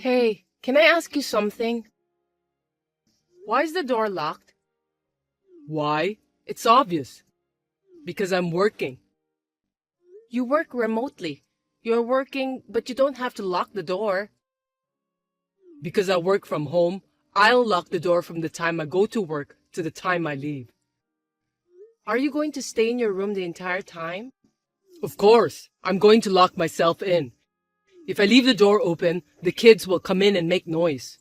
Hey, can I ask you something? Why is the door locked? Why? It's obvious. Because I'm working. You work remotely. You're working, but you don't have to lock the door. Because I work from home, I'll lock the door from the time I go to work to the time I leave. Are you going to stay in your room the entire time? Of course, I'm going to lock myself in. If I leave the door open, the kids will come in and make noise.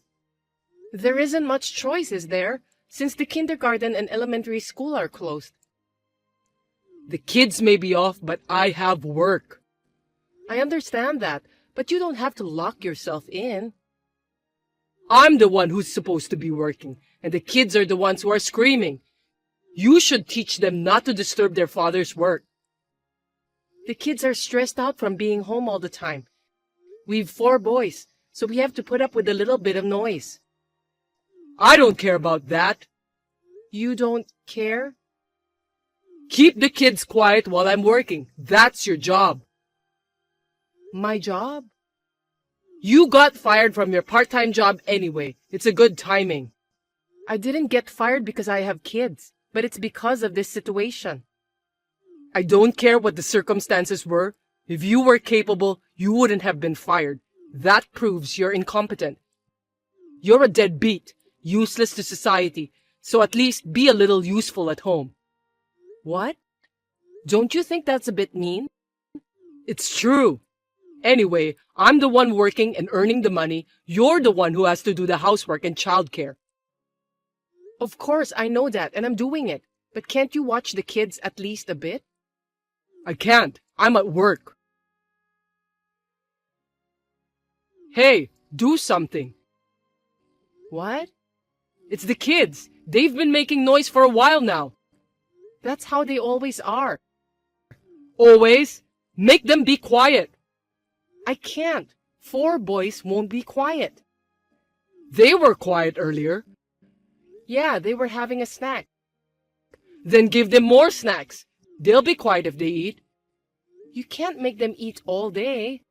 There isn't much choice, is there? Since the kindergarten and elementary school are closed. The kids may be off, but I have work. I understand that, but you don't have to lock yourself in. I'm the one who's supposed to be working, and the kids are the ones who are screaming. You should teach them not to disturb their father's work. The kids are stressed out from being home all the time. We've 4 boys, so we have to put up with a little bit of noise. I don't care about that. You don't care? Keep the kids quiet while I'm working. That's your job. My job? You got fired from your part-time job anyway. It's a good timing. I didn't get fired because I have kids, but it's because of this situation. I don't care what the circumstances were. If you were capable, you wouldn't have been fired. That proves you're incompetent. You're a deadbeat, useless to society, so at least be a little useful at home. What? Don't you think that's a bit mean? It's true. Anyway, I'm the one working and earning the money. You're the one who has to do the housework and childcare. Of course, I know that, and I'm doing it. But can't you watch the kids at least a bit? I can't. I'm at work. Hey, do something. What? It's the kids. They've been making noise for a while now. That's how they always are. Always? Make them be quiet. I can't. 4 boys won't be quiet. They were quiet earlier. Yeah, they were having a snack. Then give them more snacks. They'll be quiet if they eat. You can't make them eat all day.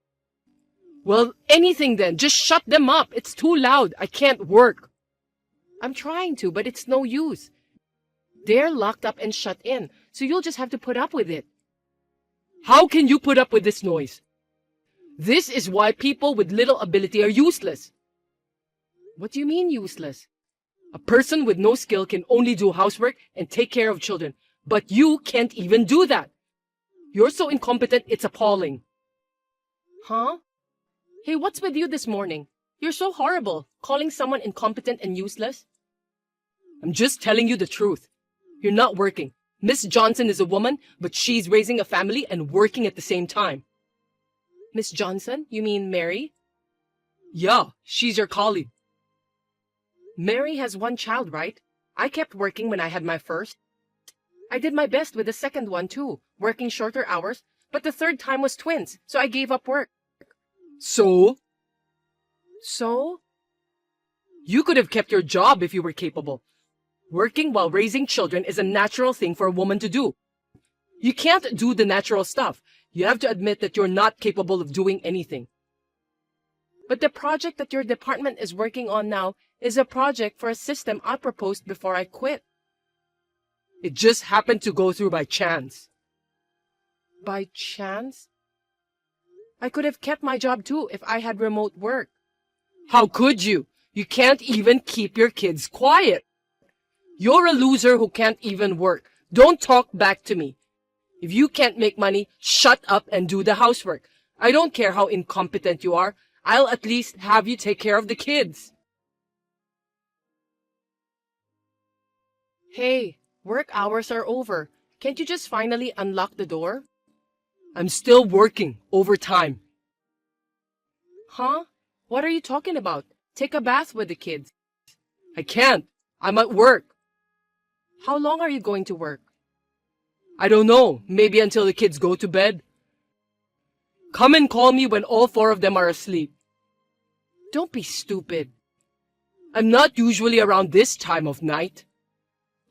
Well, anything then. Just shut them up. It's too loud. I can't work. I'm trying to, but it's no use. They're locked up and shut in, so you'll just have to put up with it. How can you put up with this noise? This is why people with little ability are useless. What do you mean useless? A person with no skill can only do housework and take care of children, but you can't even do that. You're so incompetent, it's appalling. Huh? Hey, what's with you this morning? You're so horrible, calling someone incompetent and useless. I'm just telling you the truth. You're not working. Miss Johnson is a woman, but she's raising a family and working at the same time. Miss Johnson? You mean Mary? Yeah, she's your colleague. Mary has 1 child, right? I kept working when I had my first. I did my best with the second one too, working shorter hours, but the 3rd time was twins, so I gave up work. So? So? You could have kept your job if you were capable. Working while raising children is a natural thing for a woman to do. You can't do the natural stuff. You have to admit that you're not capable of doing anything. But the project that your department is working on now is a project for a system I proposed before I quit. It just happened to go through by chance. By chance? I could have kept my job too if I had remote work. How could you? You can't even keep your kids quiet. You're a loser who can't even work. Don't talk back to me. If you can't make money, shut up and do the housework. I don't care how incompetent you are. I'll at least have you take care of the kids. Hey, work hours are over. Can't you just finally unlock the door? I'm still working overtime. Huh? What are you talking about? Take a bath with the kids. I can't. I'm at work. How long are you going to work? I don't know. Maybe until the kids go to bed. Come and call me when all 4 of them are asleep. Don't be stupid. I'm not usually around this time of night.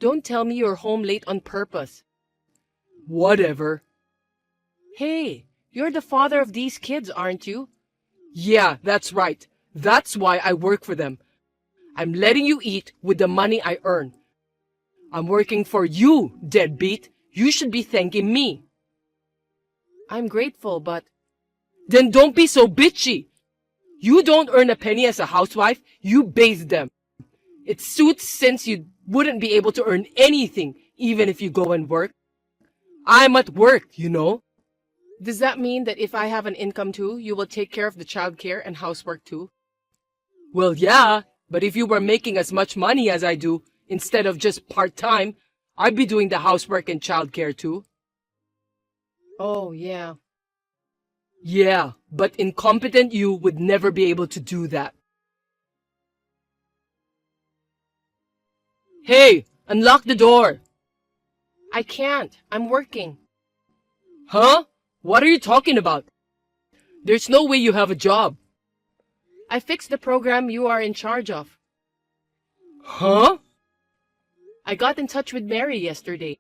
Don't tell me you're home late on purpose. Whatever. Hey, you're the father of these kids, aren't you? Yeah, that's right. That's why I work for them. I'm letting you eat with the money I earn. I'm working for you, deadbeat. You should be thanking me. I'm grateful, but Then don't be so bitchy. You don't earn a penny as a housewife. You bathe them. It suits since you wouldn't be able to earn anything even if you go and work. I'm at work, you know. does that mean that if I have an income too, you will take care of the childcare and housework too? Well, yeah, but if you were making as much money as I do, instead of just part-time, I'd be doing the housework and childcare too. Oh, yeah. Yeah, but incompetent you would never be able to do that. Hey, unlock the door. I can't. I'm working. Huh? What are you talking about? There's no way you have a job. I fixed the program you are in charge of. Huh? I got in touch with Mary yesterday.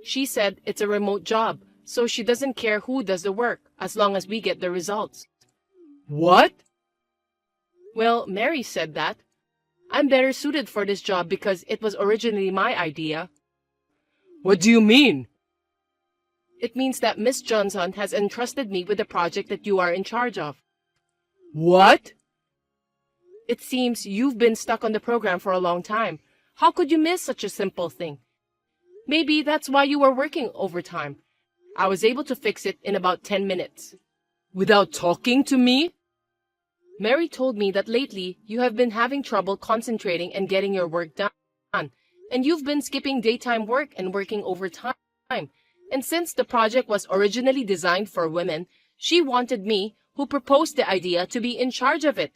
She said it's a remote job, so she doesn't care who does the work, as long as we get the results. What? Well, Mary said that. I'm better suited for this job because it was originally my idea. What do you mean? It means that Miss Johnson has entrusted me with the project that you are in charge of. What? It seems you've been stuck on the program for a long time. How could you miss such a simple thing? Maybe that's why you were working overtime. I was able to fix it in about 10 minutes. Without talking to me? Mary told me that lately you have been having trouble concentrating and getting your work done, and you've been skipping daytime work and working overtime. And since the project was originally designed for women, she wanted me, who proposed the idea, to be in charge of it.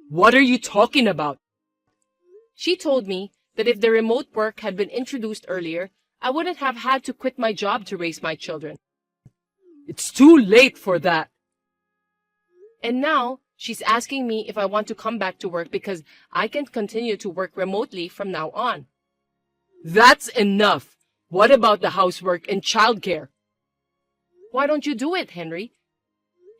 What are you talking about? She told me that if the remote work had been introduced earlier, I wouldn't have had to quit my job to raise my children. It's too late for that. And now, she's asking me if I want to come back to work because I can continue to work remotely from now on. That's enough. What about the housework and childcare? Why don't you do it, Henry?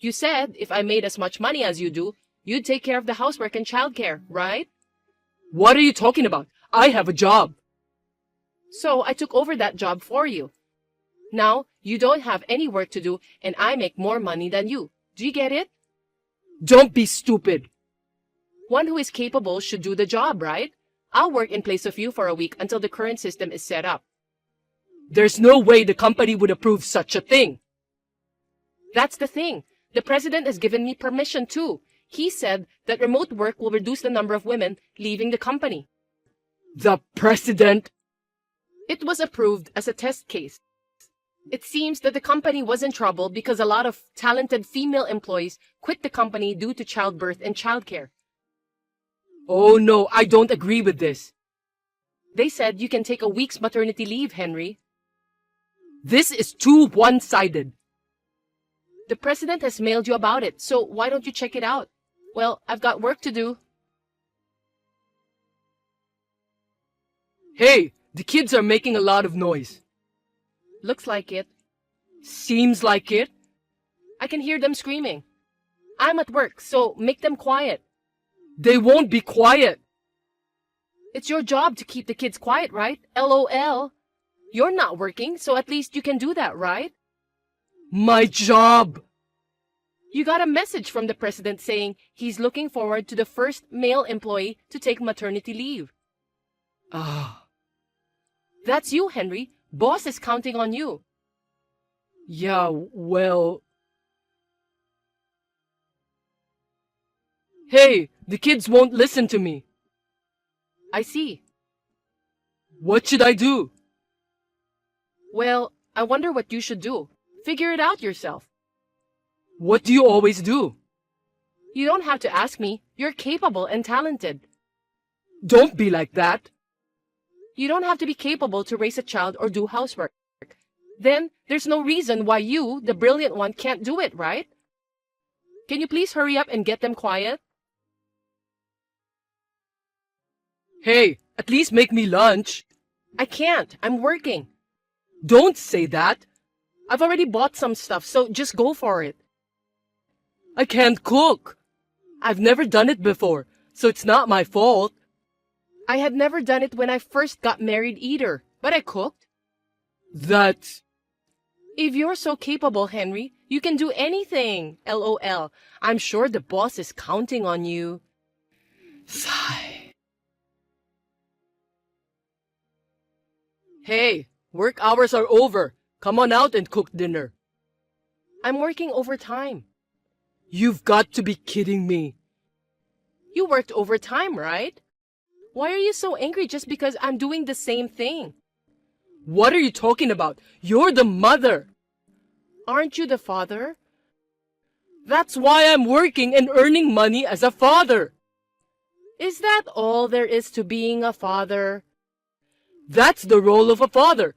You said if I made as much money as you do, you'd take care of the housework and childcare, right? What are you talking about? I have a job. So I took over that job for you. Now, you don't have any work to do and I make more money than you. Do you get it? Don't be stupid. One who is capable should do the job, right? I'll work in place of you for a week until the current system is set up. There's no way the company would approve such a thing. That's the thing. The president has given me permission too. He said that remote work will reduce the number of women leaving the company. The president? It was approved as a test case. It seems that the company was in trouble because a lot of talented female employees quit the company due to childbirth and childcare. Oh no, I don't agree with this. They said you can take a week's maternity leave, Henry. This is too one-sided. The president has mailed you about it, so why don't you check it out? Well, I've got work to do. Hey, the kids are making a lot of noise. Looks like it. Seems like it. I can hear them screaming. I'm at work, so make them quiet. They won't be quiet. It's your job to keep the kids quiet, right? LOL. You're not working, so at least you can do that, right? My job. You got a message from the president saying he's looking forward to the first male employee to take maternity leave. Ah. That's you, Henry. Boss is counting on you. Yeah, well... Hey, the kids won't listen to me. I see. What should I do? Well, I wonder what you should do. Figure it out yourself. What do you always do? You don't have to ask me. You're capable and talented. Don't be like that. You don't have to be capable to raise a child or do housework. Then, there's no reason why you, the brilliant one, can't do it, right? Can you please hurry up and get them quiet? Hey, at least make me lunch. I can't. I'm working. Don't say that. I've already bought some stuff, so just go for it. I can't cook. I've never done it before, so it's not my fault. I had never done it when I first got married either, but I cooked. That's... If you're so capable, Henry, you can do anything. LOL. I'm sure the boss is counting on you. Sigh. Hey, work hours are over. Come on out and cook dinner. I'm working overtime. You've got to be kidding me. You worked overtime, right? Why are you so angry just because I'm doing the same thing? What are you talking about? You're the mother. Aren't you the father? That's why I'm working and earning money as a father. Is that all there is to being a father? That's the role of a father.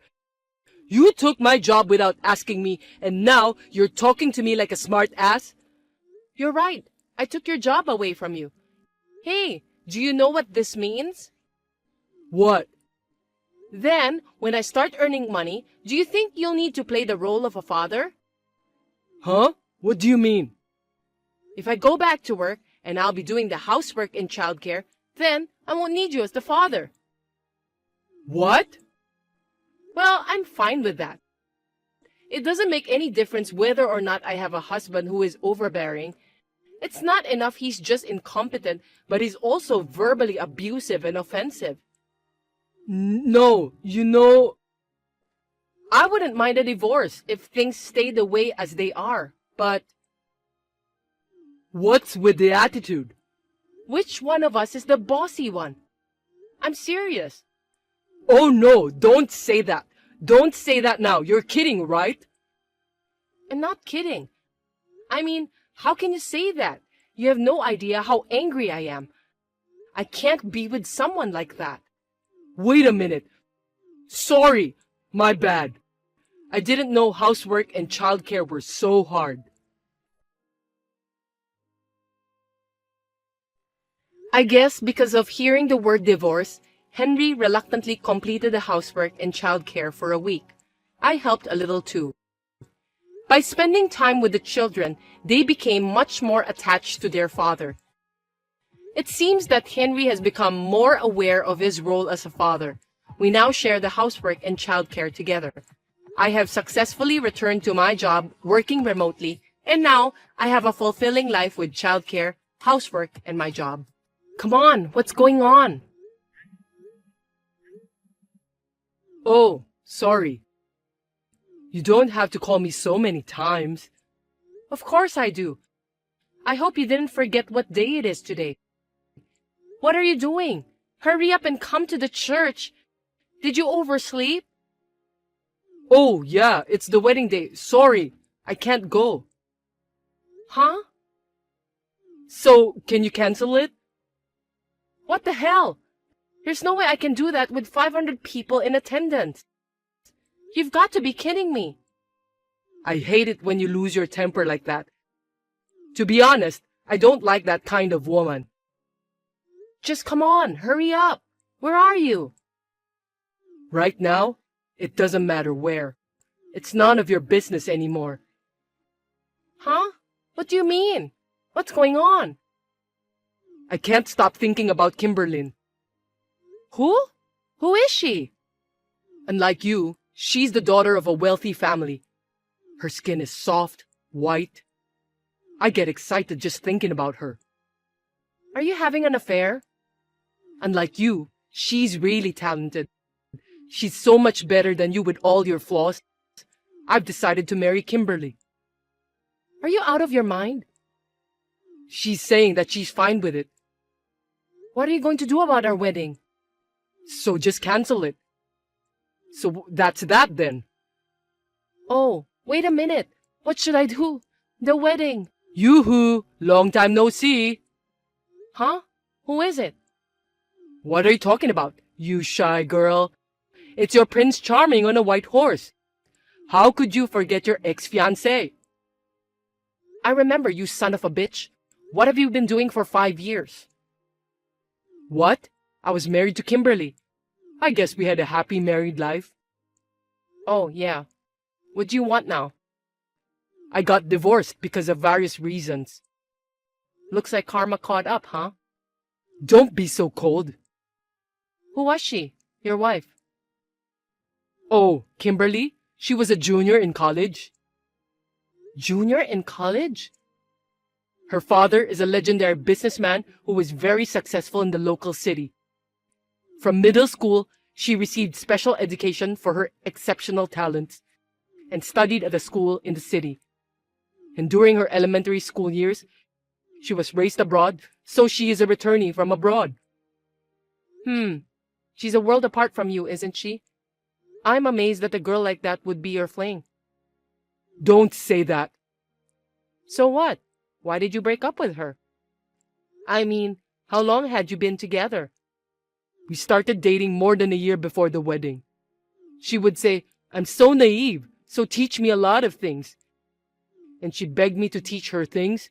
You took my job without asking me, and now you're talking to me like a smart ass? You're right. I took your job away from you. Hey, do you know what this means? What? Then, when I start earning money, do you think you'll need to play the role of a father? Huh? What do you mean? If I go back to work and I'll be doing the housework and childcare, then I won't need you as the father. What? Well, I'm fine with that. It doesn't make any difference whether or not I have a husband who is overbearing. It's not enough he's just incompetent, but he's also verbally abusive and offensive. No, you know... I wouldn't mind a divorce if things stay the way as they are, but... What's with the attitude? Which one of us is the bossy one? I'm serious. Oh no, don't say that. Don't say that now. You're kidding, right? I'm not kidding. I mean, how can you say that? You have no idea how angry I am. I can't be with someone like that. Wait a minute. Sorry, my bad. I didn't know housework and childcare were so hard. I guess because of hearing the word divorce, Henry reluctantly completed the housework and childcare for a week. I helped a little too. By spending time with the children, they became much more attached to their father. It seems that Henry has become more aware of his role as a father. We now share the housework and childcare together. I have successfully returned to my job working remotely, and now I have a fulfilling life with childcare, housework, and my job. Come on, what's going on? Oh, sorry. You don't have to call me so many times. Of course I do. I hope you didn't forget what day it is today. What are you doing? Hurry up and come to the church. Did you oversleep? Oh, yeah, it's the wedding day. Sorry, I can't go. Huh? So, can you cancel it? What the hell? There's no way I can do that with 500 people in attendance. You've got to be kidding me. I hate it when you lose your temper like that. To be honest, I don't like that kind of woman. Just come on, hurry up. Where are you? Right now, it doesn't matter where. It's none of your business anymore. Huh? What do you mean? What's going on? I can't stop thinking about Kimberlyn. Who? Who is she? Unlike you, she's the daughter of a wealthy family. Her skin is soft, white. I get excited just thinking about her. Are you having an affair? Unlike you, she's really talented. She's so much better than you with all your flaws. I've decided to marry Kimberly. Are you out of your mind? She's saying that she's fine with it. What are you going to do about our wedding? So just cancel it. So that's that then. Oh, wait a minute. What should I do? The wedding. Yoo-hoo! Long time no see. Huh? Who is it? What are you talking about, you shy girl? It's your Prince Charming on a white horse. How could you forget your ex-fiancé? I remember, you son of a bitch. What have you been doing for 5 years? What? I was married to Kimberly. I guess we had a happy married life. Oh, yeah. What do you want now? I got divorced because of various reasons. Looks like karma caught up, huh? Don't be so cold. Who was she? Your wife? Oh, Kimberly? She was a junior in college. Junior in college? Her father is a legendary businessman who was very successful in the local city. From middle school, she received special education for her exceptional talents and studied at a school in the city. And during her elementary school years, she was raised abroad, so she is a returnee from abroad. She's a world apart from you, isn't she? I'm amazed that a girl like that would be your fling. Don't say that. So what? Why did you break up with her? I mean, how long had you been together? We started dating more than a year before the wedding. She would say, "I'm so naive, so teach me a lot of things." And she begged me to teach her things.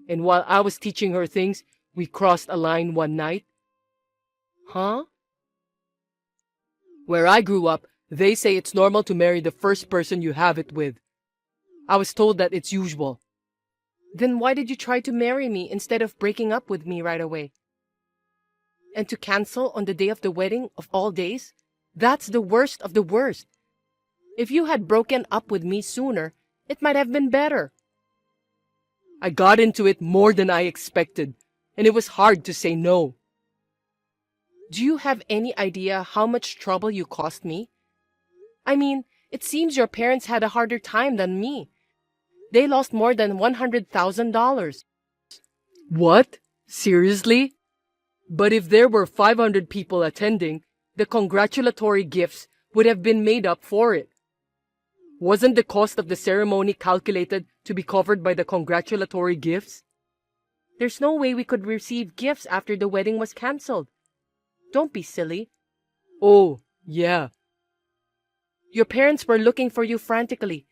And while I was teaching her things, we crossed a line one night. Huh? Where I grew up, they say it's normal to marry the first person you have it with. I was told that it's usual. Then why did you try to marry me instead of breaking up with me right away? And to cancel on the day of the wedding of all days? That's the worst of the worst. If you had broken up with me sooner, it might have been better. I got into it more than I expected, and it was hard to say no. Do you have any idea how much trouble you cost me? I mean, it seems your parents had a harder time than me. They lost more than $100,000. What? Seriously? But if there were 500 people attending, the congratulatory gifts would have been made up for it. Wasn't the cost of the ceremony calculated to be covered by the congratulatory gifts? There's no way we could receive gifts after the wedding was canceled. Don't be silly. Oh, yeah. Your parents were looking for you frantically.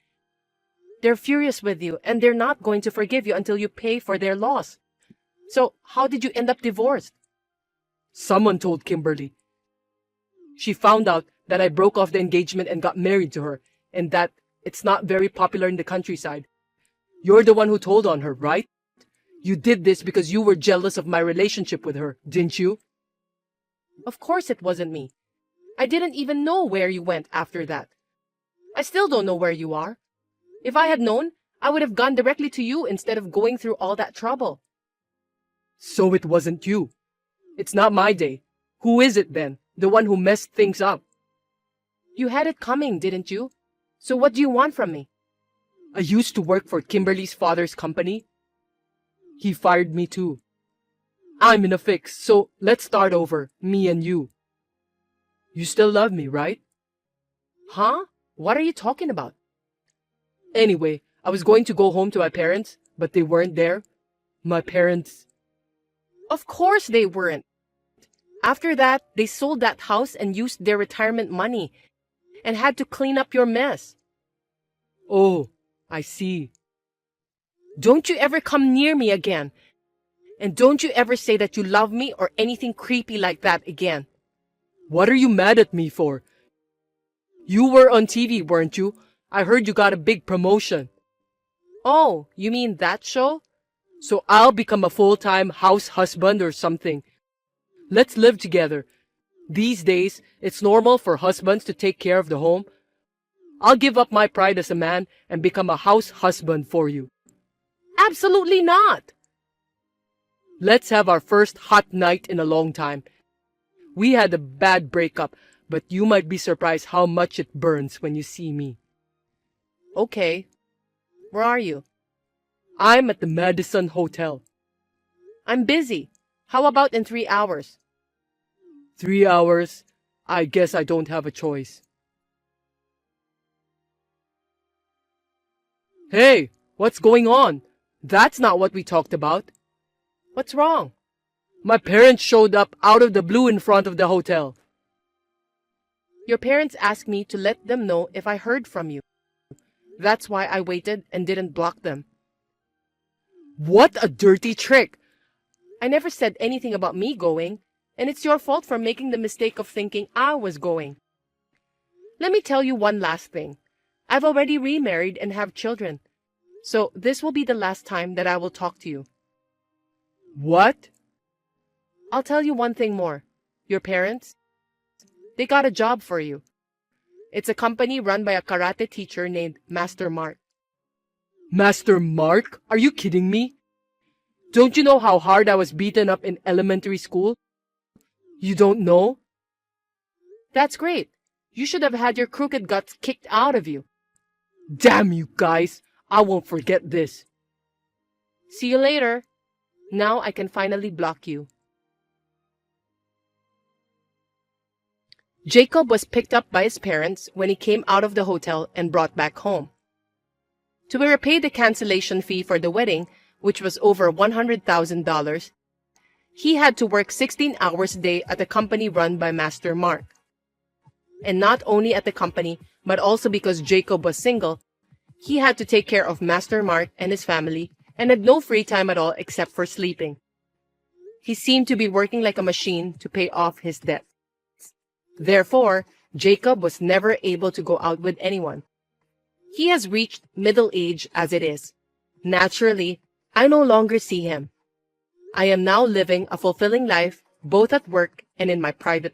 They're furious with you, and they're not going to forgive you until you pay for their loss. So, how did you end up divorced? Someone told Kimberly. She found out that I broke off the engagement and got married to her, and that it's not very popular in the countryside. You're the one who told on her, right? You did this because you were jealous of my relationship with her, didn't you? Of course it wasn't me. I didn't even know where you went after that. I still don't know where you are. If I had known, I would have gone directly to you instead of going through all that trouble. So it wasn't you. It's not my day. Who is it then? The one who messed things up? You had it coming, didn't you? So what do you want from me? I used to work for Kimberly's father's company. He fired me too. I'm in a fix, so let's start over, me and you. You still love me, right? Huh? What are you talking about? Anyway, I was going to go home to my parents, but they weren't there. My parents... Of course they weren't. After that, they sold that house and used their retirement money and had to clean up your mess. Oh, I see. Don't you ever come near me again. And don't you ever say that you love me or anything creepy like that again. What are you mad at me for? You were on TV, weren't you? I heard you got a big promotion. Oh, you mean that show? So I'll become a full-time house husband or something. Let's live together. These days, it's normal for husbands to take care of the home. I'll give up my pride as a man and become a house husband for you. Absolutely not. Let's have our first hot night in a long time. We had a bad breakup, but you might be surprised how much it burns when you see me. Okay. Where are you? I'm at the Madison Hotel. I'm busy. How about in 3 hours? 3 hours? I guess I don't have a choice. Hey, what's going on? That's not what we talked about. What's wrong? My parents showed up out of the blue in front of the hotel. Your parents asked me to let them know if I heard from you. That's why I waited and didn't block them. What a dirty trick! I never said anything about me going, and it's your fault for making the mistake of thinking I was going. Let me tell you one last thing. I've already remarried and have children, so this will be the last time that I will talk to you. What? I'll tell you one thing more. Your parents? They got a job for you. It's a company run by a karate teacher named Master Mark. Master Mark? Are you kidding me? Don't you know how hard I was beaten up in elementary school? You don't know? That's great. You should have had your crooked guts kicked out of you. Damn you guys! I won't forget this. See you later. Now I can finally block you. Jacob was picked up by his parents when he came out of the hotel and brought back home. To repay the cancellation fee for the wedding, which was over $100,000, he had to work 16 hours a day at a company run by Master Mark. And not only at the company, but also because Jacob was single, he had to take care of Master Mark and his family and had no free time at all except for sleeping. He seemed to be working like a machine to pay off his debt. Therefore, Jacob was never able to go out with anyone. He has reached middle age as it is. Naturally, I no longer see him. I am now living a fulfilling life both at work and in my private